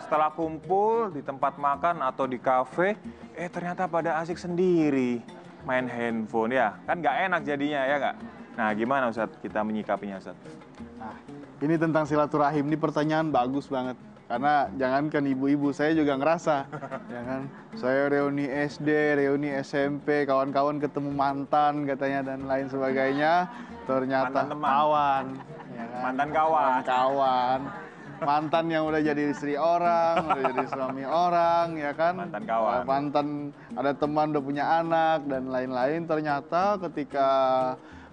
Setelah kumpul di tempat makan atau di kafe, ternyata pada asik sendiri main handphone ya. Kan nggak enak jadinya ya nggak? Nah gimana Ustadz kita menyikapinya Ustadz? Nah, ini tentang silaturahim, ini pertanyaan bagus banget. Karena jangankan ibu-ibu, saya juga ngerasa, ya kan? Saya reuni SD, reuni SMP, kawan-kawan ketemu mantan katanya dan lain sebagainya. Ternyata Mantan teman. kawan, ya kan? Mantan kawan. Kawan. Mantan yang udah jadi istri orang, udah jadi suami orang, ya kan? Mantan kawan. Mantan ada teman udah punya anak dan lain-lain. Ternyata ketika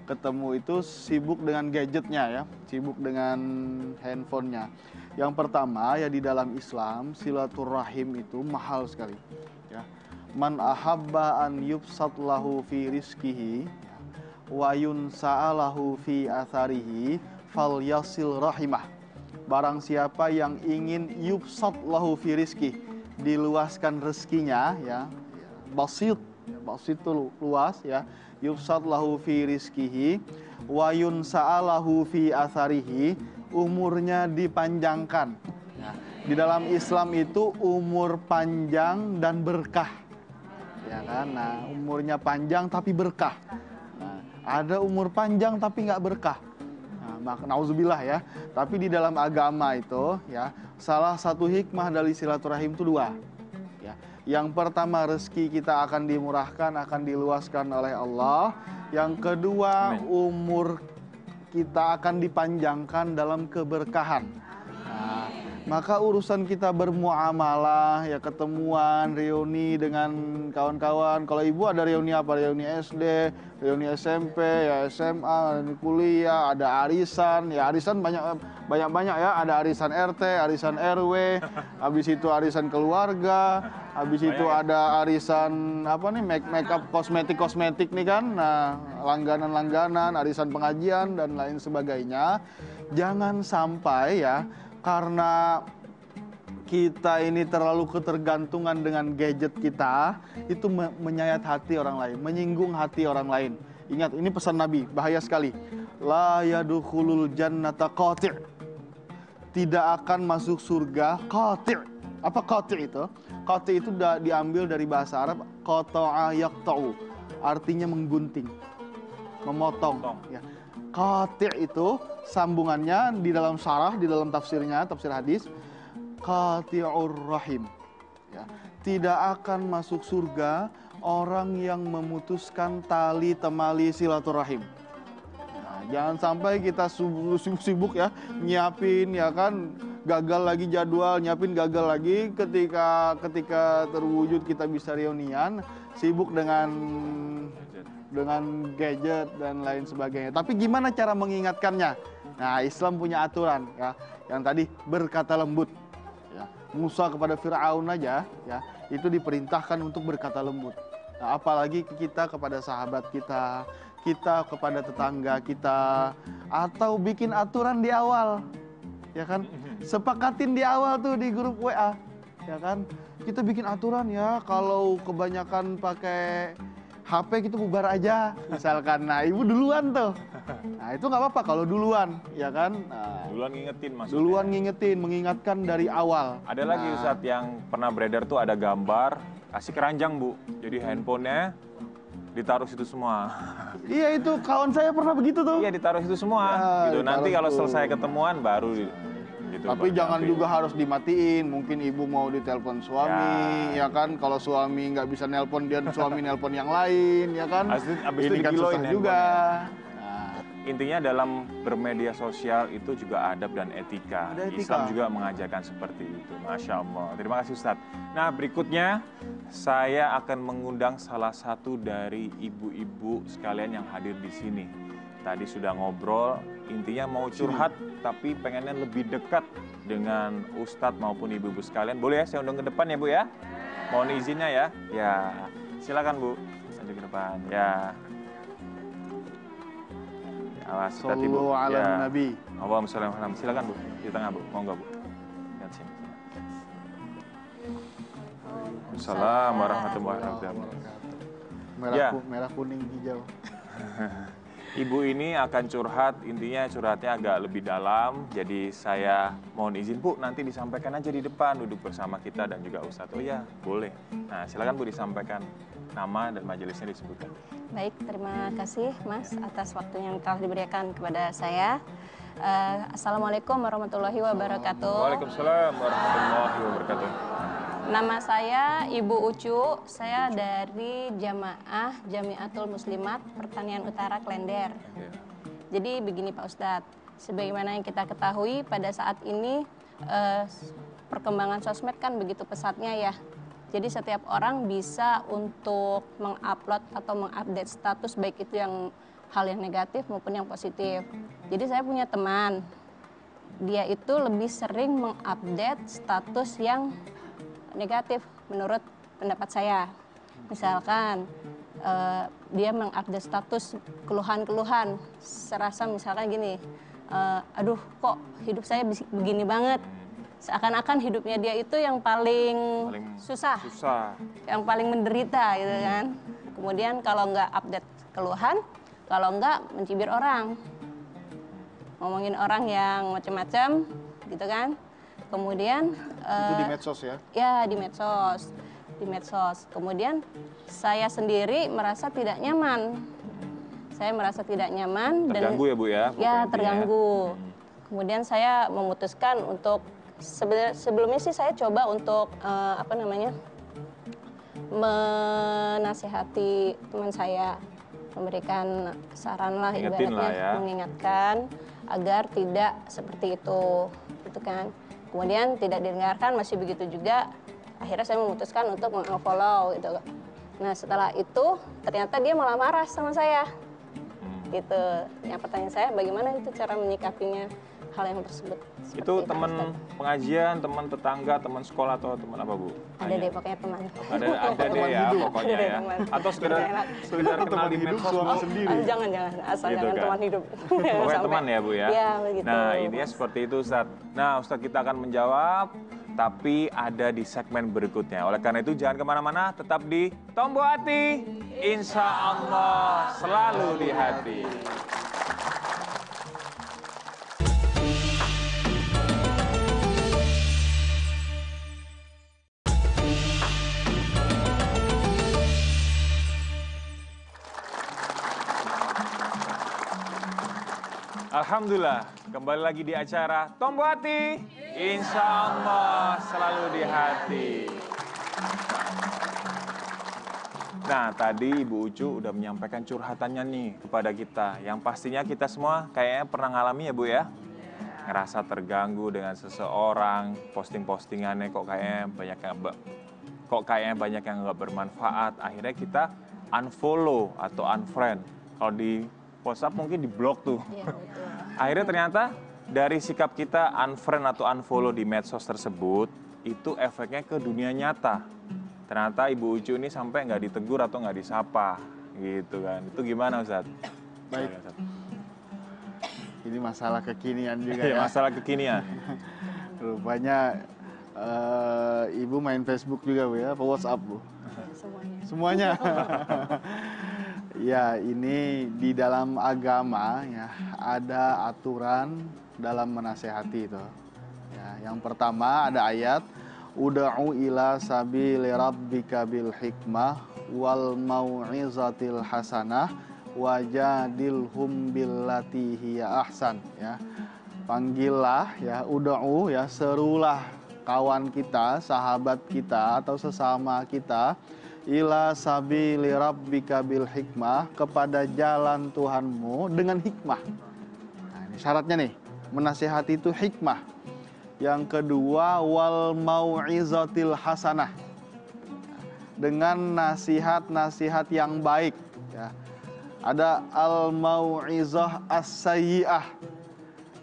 ketemu itu sibuk dengan gadgetnya ya, sibuk dengan handphonenya. Yang pertama ya di dalam Islam silaturahim itu mahal sekali. Ya. Man ahabba an yubsat lahu fi rizkihi wa yunsa'alahu fi atharihi falyasil rahimah. Barang siapa yang ingin yubsat lahu fi rizki, diluaskan rezekinya ya, basit itu luas ya, yubsat lahu fi rizkihi wa yunsa'alahu fi atharihi, umurnya dipanjangkan. Ya. Di dalam Islam itu umur panjang dan berkah, ya kan? Nah, umurnya panjang tapi berkah. Nah, ada umur panjang tapi nggak berkah. Nah, nauzubillah ya. Tapi di dalam agama itu, ya, salah satu hikmah dari silaturahim itu dua. Ya. Yang pertama rezeki kita akan dimurahkan, akan diluaskan oleh Allah. Yang kedua umur kita akan dipanjangkan dalam keberkahan. Nah, maka urusan kita bermuamalah, ya ketemuan, reuni dengan kawan-kawan. Kalau ibu ada reuni apa? Reuni SD, reuni SMP, ya SMA, reuni kuliah, ada arisan. Ya arisan banyak ya. Ada arisan RT, arisan RW, habis itu arisan keluarga, habis itu ada arisan apa nih make up kosmetik nih kan. Nah, langganan, arisan pengajian dan lain sebagainya. Jangan sampai ya karena kita ini terlalu ketergantungan dengan gadget kita, itu menyayat hati orang lain, menyinggung hati orang lain. Ingat, ini pesan Nabi, bahaya sekali. La yadukhulul jannata qati'. Tidak akan masuk surga qati'. Apa qati' itu? Qati' itu diambil dari bahasa Arab qata'a yaqta'u. Artinya menggunting, memotong. Ya. Qati' itu sambungannya di dalam syarah, di dalam tafsirnya, tafsir hadis, qati'ur rahim. Ya. Tidak akan masuk surga orang yang memutuskan tali temali silaturahim. Nah, jangan sampai kita sibuk ya nyiapin, ya kan, gagal lagi jadwal, nyiapin gagal lagi ketika terwujud kita bisa reunian, sibuk dengan gadget dan lain sebagainya. Tapi gimana cara mengingatkannya? Nah, Islam punya aturan ya. Yang tadi berkata lembut. Ya. Musa kepada Fir'aun aja ya, itu diperintahkan untuk berkata lembut. Nah, apalagi kita kepada sahabat kita kepada tetangga kita, atau bikin aturan di awal. Ya kan? Sepakatin di awal tuh di grup WA. Ya kan? Kita bikin aturan ya, kalau kebanyakan pakai HP kita bubar aja, misalkan. Nah, ibu duluan tuh. Nah, itu nggak apa-apa kalau duluan, ya kan? Nah, Duluan ngingetin maksudnya. duluan ngingetin, mengingatkan dari awal. Ada lagi Ustadz yang pernah beredar tuh ada gambar kasih keranjang Bu. Jadi handphonenya ditaruh situ semua. Iya, itu kawan saya pernah begitu tuh. Iya ditaruh situ semua. Ya, Gitu. Nanti ditaruh kalau tuh. selesai ketemuan baru gitu. Tapi jangan juga harus dimatiin. Mungkin ibu mau ditelepon suami, ya kan? Kalau suami nggak bisa nelpon, dia suami nelpon yang lain, ya kan? Abis Ini itu kan susah dikiloin juga. Intinya dalam bermedia sosial itu juga adab dan etika. Ada etika. Islam juga mengajarkan seperti itu. Masya Allah. Terima kasih Ustadz. Nah berikutnya saya akan mengundang salah satu dari ibu-ibu sekalian yang hadir di sini. Tadi sudah ngobrol, intinya mau curhat tapi pengennya lebih dekat dengan Ustadz maupun ibu-ibu sekalian. Boleh ya saya undang ke depan ya Bu ya? Mohon izinnya ya. Ya, silakan Bu. Maju ke depan. Ya. Awas, Sallu ala Nabi. Allahumma sholli ala Muhammad. Silakan Bu, di tengah Bu. Mau enggak Bu? Lihat sini. Assalamualaikum warahmatullahi wabarakatuh. Merah kuning hijau. Ibu ini akan curhat, intinya curhatnya agak lebih dalam. Jadi saya mohon izin Bu, nanti disampaikan aja di depan, duduk bersama kita dan juga Ustadz. Oh ya, boleh. Nah silakan Bu disampaikan nama dan majelisnya disebutkan. Baik, terima kasih Mas atas waktunya yang telah diberikan kepada saya. Assalamualaikum warahmatullahi wabarakatuh. Waalaikumsalam warahmatullahi wabarakatuh. Nama saya Ibu Ucu, saya dari Jamaah Jamiatul Muslimat Pertanian Utara Klender. Jadi begini Pak Ustadz, sebagaimana yang kita ketahui pada saat ini perkembangan sosmed kan begitu pesatnya ya. Jadi setiap orang bisa untuk mengupload atau mengupdate status baik itu yang hal yang negatif maupun yang positif. Jadi saya punya teman, dia itu lebih sering mengupdate status yang negatif menurut pendapat saya. Misalkan dia mengupdate status keluhan-keluhan, serasa misalkan gini, aduh kok hidup saya begini banget. Seakan-akan hidupnya dia itu yang paling susah, yang paling menderita gitu kan. Kemudian kalau nggak update keluhan, kalau nggak mencibir orang, ngomongin orang yang macam-macam gitu kan. Kemudian itu di medsos ya? Ya di medsos. Kemudian saya sendiri merasa tidak nyaman. Saya merasa tidak nyaman. Terganggu ya Bu ya? Ya terganggu. Kemudian saya memutuskan untuk sebelumnya sih saya coba untuk menasihati teman saya, memberikan saran lah ibaratnya, ya. mengingatkan agar tidak seperti itu, gitu kan. Kemudian tidak didengarkan, masih begitu juga. Akhirnya saya memutuskan untuk meng-unfollow gitu. Nah setelah itu ternyata dia malah marah sama saya, gitu. Yang pertanyaan saya, bagaimana itu cara menyikapinya hal yang tersebut? Itu teman pengajian, teman tetangga, teman sekolah atau teman apa Bu? Ada deh pokoknya teman. Ada deh ya pokoknya ya. Atau sekedar kenal di medsos sendiri. Jangan asal gitu jangan kan? teman hidup. Pokoknya teman ya Bu ya. Iya begitu. Nah intinya seperti itu Ustadz. Nah Ustadz kita akan menjawab, tapi ada di segmen berikutnya. Oleh karena itu jangan kemana-mana, tetap di Tombo Hati. Insya Allah selalu di hati. Alhamdulillah, kembali lagi di acara Tombo Hati. Insya Allah selalu di hati. Nah, tadi Ibu Ucu udah menyampaikan curhatannya nih kepada kita. Yang pastinya kita semua kayaknya pernah ngalami ya Bu ya. Ngerasa terganggu dengan seseorang, posting-postingannya kok kayaknya banyak yang nggak bermanfaat. Akhirnya kita unfollow atau unfriend. Kalau di WhatsApp mungkin di blok tuh. Iya, betul. Akhirnya ternyata dari sikap kita unfriend atau unfollow di medsos tersebut, itu efeknya ke dunia nyata. Ternyata Ibu Ucu ini sampai nggak ditegur atau nggak disapa, gitu kan. Itu gimana Ustadz? Baik. Ini masalah kekinian juga Ya, ya. masalah kekinian. Rupanya Ibu main Facebook juga Bu ya, apa WhatsApp Bu? Semuanya. Ya, ini di dalam agama ya ada aturan dalam menasehati itu. Ya, yang pertama ada ayat ud'u ila sabili rabbika bil hikmah wal mau'izatil hasanah wajadilhum billati hiya ahsan ya. Panggillah ya, ud'u ya, serulah kawan kita, sahabat kita atau sesama kita ila sabili rabbika bil hikmah, kepada jalan Tuhanmu dengan hikmah. Nah, ini syaratnya nih, menasihati itu hikmah. Yang kedua wal mau'izatil hasanah, dengan nasihat-nasihat yang baik ya. Ada al mau'izah as-sayyi'ah,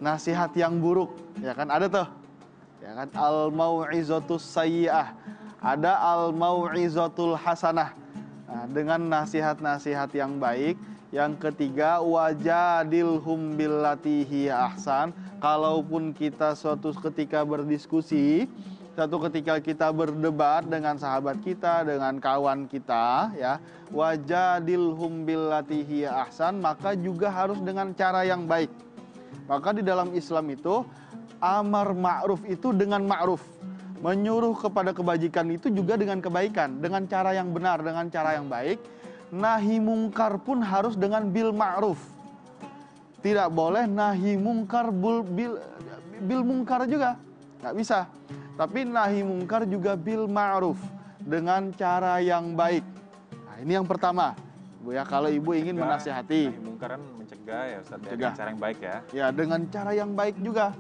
nasihat yang buruk, ya kan, ada tuh. Ya kan, al mau'izatus sayyi'ah, ada al mau'izatul hasanah. Nah, dengan nasihat-nasihat yang baik. Yang ketiga wajadilhum billati hiya ahsan, kalaupun kita suatu ketika berdiskusi, suatu ketika kita berdebat dengan sahabat kita, dengan kawan kita ya, wajadilhum billati hiya ahsan, maka juga harus dengan cara yang baik. Maka di dalam Islam itu amar ma'ruf itu dengan ma'ruf, menyuruh kepada kebajikan itu juga dengan kebaikan, dengan cara yang benar, dengan cara yang baik. Nahi mungkar pun harus dengan bil ma'ruf. Tidak boleh nahi mungkar bil mungkar juga, nggak bisa. Tapi nahi mungkar juga bil ma'ruf, dengan cara yang baik. Nah, ini yang pertama, Bu ya, kalau Ibu ingin menasihati. Nahi mungkar kan mencegah ya Ustaz, dengan cara yang baik ya. Ya, dengan cara yang baik juga.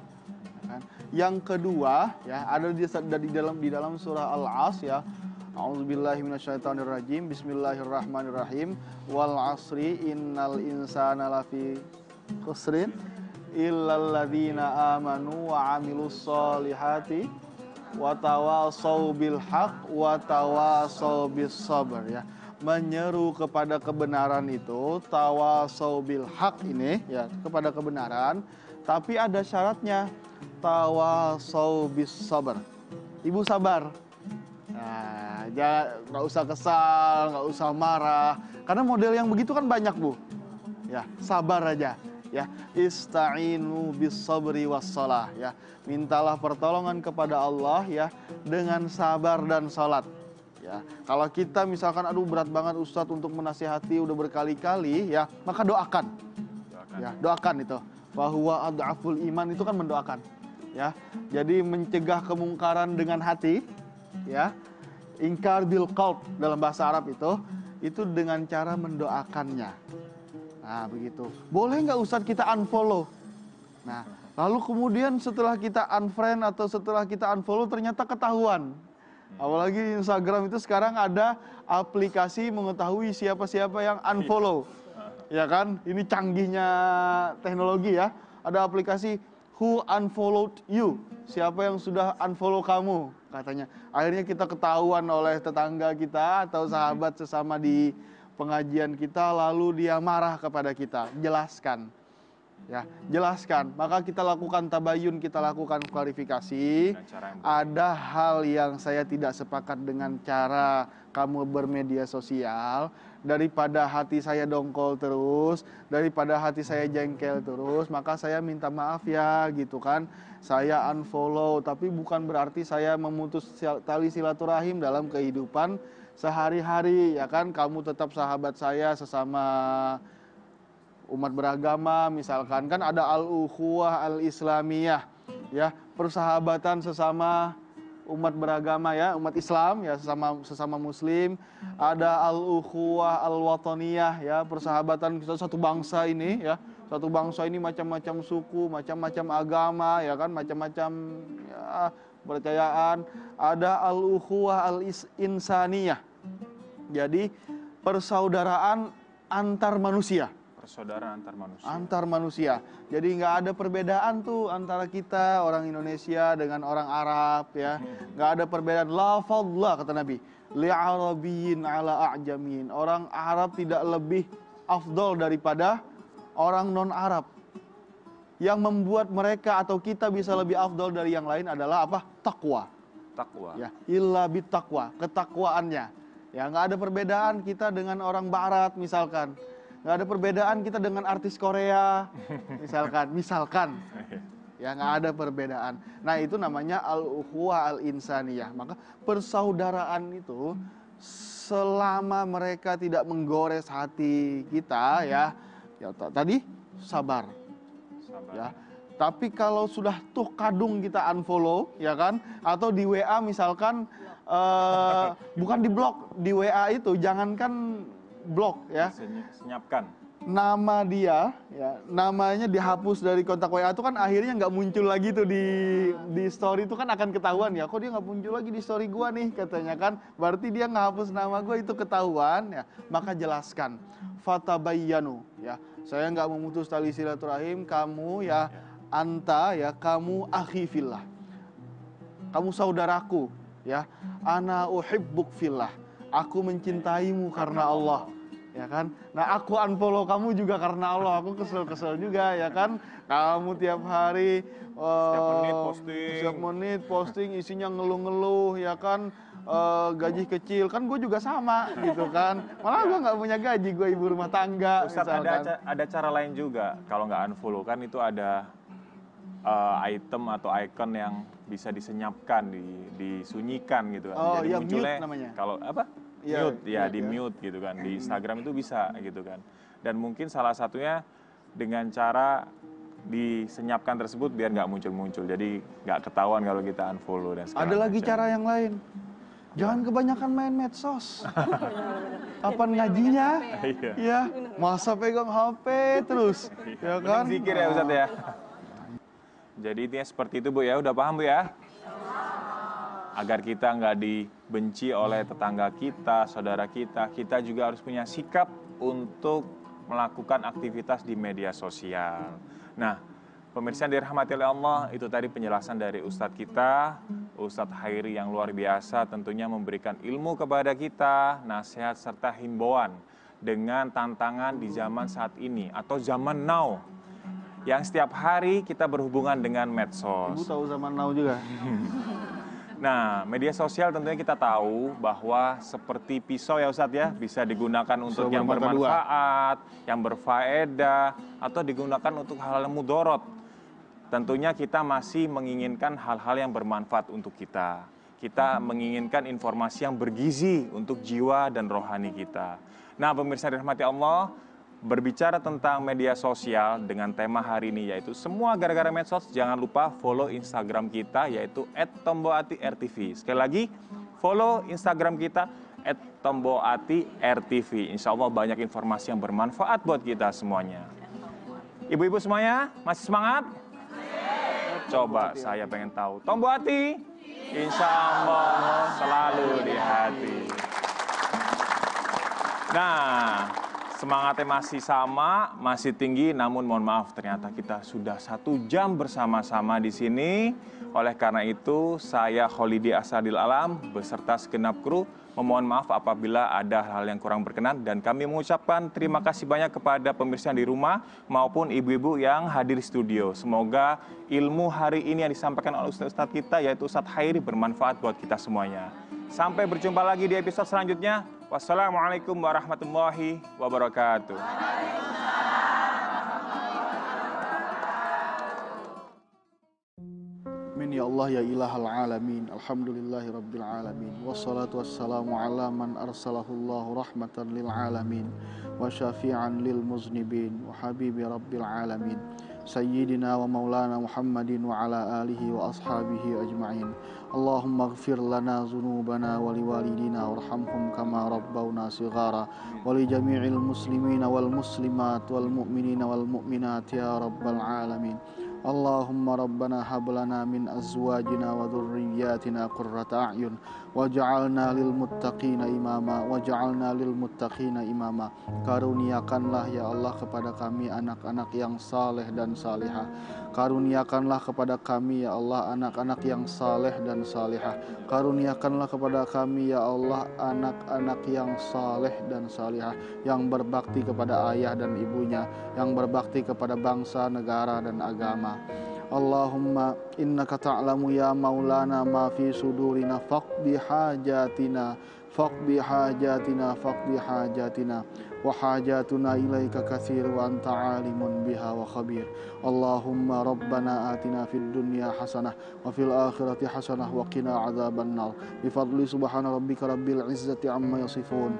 Yang kedua ya, ada di dalam surah Al-As ya. A'udzubillahi minasyaitonirrajim. Bismillahirrahmanirrahim. Wal 'asri innal insana lafi khusrin illal ladzina amanu wa 'amilus solihati wa tawasaw bil haqq wa tawasaw bis sabr ya. Menyeru kepada kebenaran itu, tawasaw bil haqq ini ya, kepada kebenaran, tapi ada syaratnya, tawasaw bis sabr. Ibu sabar. Nah, nggak usah kesal, nggak usah marah, karena model yang begitu kan banyak, Bu. Ya, sabar aja. Ya, ista'inu bis sabri was shalah ya. Mintalah pertolongan kepada Allah ya dengan sabar dan salat. Ya, kalau kita misalkan aduh berat banget Ustadz untuk menasihati udah berkali-kali ya, maka doakan. Ya, doakan itu. Bahwa ad'aful iman itu kan mendoakan. Ya. Jadi mencegah kemungkaran dengan hati ya. Ingkar bil qalb dalam bahasa Arab itu dengan cara mendoakannya. Nah, begitu. Boleh nggak Ustadz kita unfollow? Nah, lalu kemudian setelah kita unfriend atau setelah kita unfollow ternyata ketahuan. Apalagi Instagram itu sekarang ada aplikasi mengetahui siapa-siapa yang unfollow. Ya kan? Ini canggihnya teknologi ya. Ada aplikasi who unfollowed you? Siapa yang sudah unfollow kamu? Katanya. Akhirnya kita ketahuan oleh tetangga kita atau sahabat sesama di pengajian kita, lalu dia marah kepada kita. Jelaskan. Ya, jelaskan. Maka kita lakukan tabayun, kita lakukan klarifikasi. Ada hal yang saya tidak sepakat dengan cara kamu bermedia sosial. Daripada hati saya dongkol terus, daripada hati saya jengkel terus, maka saya minta maaf ya, gitu kan. Saya unfollow, tapi bukan berarti saya memutus tali silaturahim dalam kehidupan sehari-hari, ya kan. Kamu tetap sahabat saya sesama umat beragama, misalkan kan ada al-ukhuwah al-islamiyah ya, persahabatan sesama umat beragama ya, umat Islam ya, sesama muslim. Ada al-ukhuwah al-wataniyah ya, persahabatan kita satu bangsa ini ya. Satu bangsa ini macam-macam suku, macam-macam agama ya kan, macam-macam ya, kepercayaan. Ada al-ukhuwah al-insaniyah. Jadi persaudaraan antar manusia. Persaudaraan antar manusia. Antar manusia. Jadi nggak ada perbedaan tuh antara kita orang Indonesia dengan orang Arab ya. Nggak ada perbedaan. La fadla kata Nabi. Li'arabiyyin ala a'jamin. Orang Arab tidak lebih afdol daripada orang non-Arab. Yang membuat mereka atau kita bisa lebih afdol dari yang lain adalah apa? Takwa. Takwa. Ya, illa bittaqwa, ketakwaannya. Ya, nggak ada perbedaan kita dengan orang Barat misalkan. Nggak ada perbedaan kita dengan artis Korea, misalkan. Ya, nggak ada perbedaan. Nah, itu namanya al-ukhuwah al-insaniyah. Maka persaudaraan itu selama mereka tidak menggores hati kita ya tadi sabar. Ya, Tapi kalau sudah tuh kadung kita unfollow, ya kan? Atau di WA misalkan, bukan di blok, di WA itu jangankan blok ya. Senyapkan. Nama dia, ya, namanya dihapus dari kontak WA itu kan akhirnya nggak muncul lagi tuh di story itu kan akan ketahuan ya. Kok dia nggak muncul lagi di story gua nih katanya kan? Berarti dia ngehapus nama gua itu ketahuan ya. Maka jelaskan, fatabayyanu ya. Saya nggak memutus tali silaturahim, kamu ya anta ya, kamu akhi fillah. Kamu saudaraku ya. Ana uhibbuk fillah. Aku mencintaimu karena Allah. Ya kan, nah aku unfollow kamu juga karena Allah. Aku kesel juga ya kan. Kamu tiap hari setiap menit posting isinya ngeluh-ngeluh ya kan, gaji kecil kan, gue juga sama gitu kan. Malah gue nggak punya gaji, gue ibu rumah tangga. Ustaz, ada cara lain juga kalau nggak unfollow kan, itu ada item atau icon yang bisa disenyapkan, disunyikan gitu kan. Oh jadi iya, munculnya mute namanya. kalau apa? Ya, mute ya, di mute gitu kan. Di Instagram itu bisa gitu kan. Dan mungkin salah satunya dengan cara disenyapkan tersebut biar nggak muncul-muncul. Jadi nggak ketahuan kalau kita unfollow dan segala Ada lagi macam. cara yang lain. Jangan kebanyakan main medsos. Kapan ngajinya? Iya. Ya, masa pegang HP terus, ya kan? Mending zikir ya Ustaz ya. Jadi intinya seperti itu Bu ya, udah paham Bu ya? Agar kita nggak dibenci oleh tetangga kita, saudara kita, kita juga harus punya sikap untuk melakukan aktivitas di media sosial. Nah, pemirsa yang dirahmati oleh Allah, itu tadi penjelasan dari Ustadz kita, Ustadz Hairi yang luar biasa, tentunya memberikan ilmu kepada kita, nasihat serta himbauan dengan tantangan di zaman saat ini atau zaman now, yang setiap hari kita berhubungan dengan medsos. Ibu tahu zaman now juga? Nah, media sosial tentunya kita tahu bahwa seperti pisau ya Ustadz ya, bisa digunakan untuk yang bermanfaat, yang berfaedah, atau digunakan untuk hal-hal yang mudorot. Tentunya kita masih menginginkan hal-hal yang bermanfaat untuk kita. Kita menginginkan informasi yang bergizi untuk jiwa dan rohani kita. Nah, pemirsa dirahmati Allah, berbicara tentang media sosial dengan tema hari ini yaitu semua gara-gara medsos, jangan lupa follow Instagram kita yaitu @tomboati_rtv. Sekali lagi, follow Instagram kita @tomboati_rtv. Insya Allah banyak informasi yang bermanfaat buat kita semuanya. Ibu-ibu semuanya masih semangat? Coba saya pengen tahu. Tomboati, insya Allah selalu di hati. Nah, semangatnya masih sama, masih tinggi, namun mohon maaf ternyata kita sudah 1 jam bersama-sama di sini. Oleh karena itu, saya Kholidi Asadil Alam beserta segenap kru memohon maaf apabila ada hal yang kurang berkenan, dan kami mengucapkan terima kasih banyak kepada pemirsa di rumah maupun ibu-ibu yang hadir di studio. Semoga ilmu hari ini yang disampaikan oleh Ustadz kita yaitu Ustadz Hairi bermanfaat buat kita semuanya. Sampai berjumpa lagi di episode selanjutnya. Wassalamualaikum warahmatullahi wabarakatuh. Amin ya Allah ya ilahal alamin. Alhamdulillahi rabbil alamin. Wassalatu wassalamu ala man arsalahullahu rahmatan lil alamin wa syafi'an lil muznibin wa habibi rabbil alamin. Sayyidina wa maulana Muhammadin wa ala alihi wa ashabihi ajma'in. Allahumma ighfir lana dhunubana wa liwalidina warhamhum kama rabbawna sighara wa li jami'il muslimina wal muslimat wal mu'minina wal mu'minat ya rabbal alamin. Allahumma rabbana hab lana min azwajina wa dhurriyyatina qurrata a'yun waj'alna lil muttaqina imama waj'alna lil muttaqina imama. Karuniakanlah ya Allah kepada kami anak-anak yang saleh dan salihah. Karuniakanlah kepada kami ya Allah anak-anak yang saleh dan salihah. Karuniakanlah kepada kami ya Allah anak-anak yang saleh dan salihah, yang berbakti kepada ayah dan ibunya, yang berbakti kepada bangsa, negara dan agama. Allahumma innaka ta'lamu ya maulana ma fi sudurina faqdi hajatina faqdi hajatina faqdi hajatina wa hajatuna ilaika katsir wa anta alimun biha wa khabir. Allahumma rabbana atina fid dunya hasanah wa fil akhirati hasanah wa qina adzabannar. Bi fadli subhana rabbika rabbil izzati amma yasifun.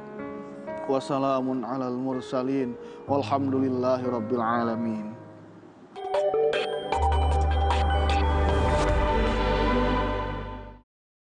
Wa salamun alal mursalin walhamdulillahi rabbil alamin.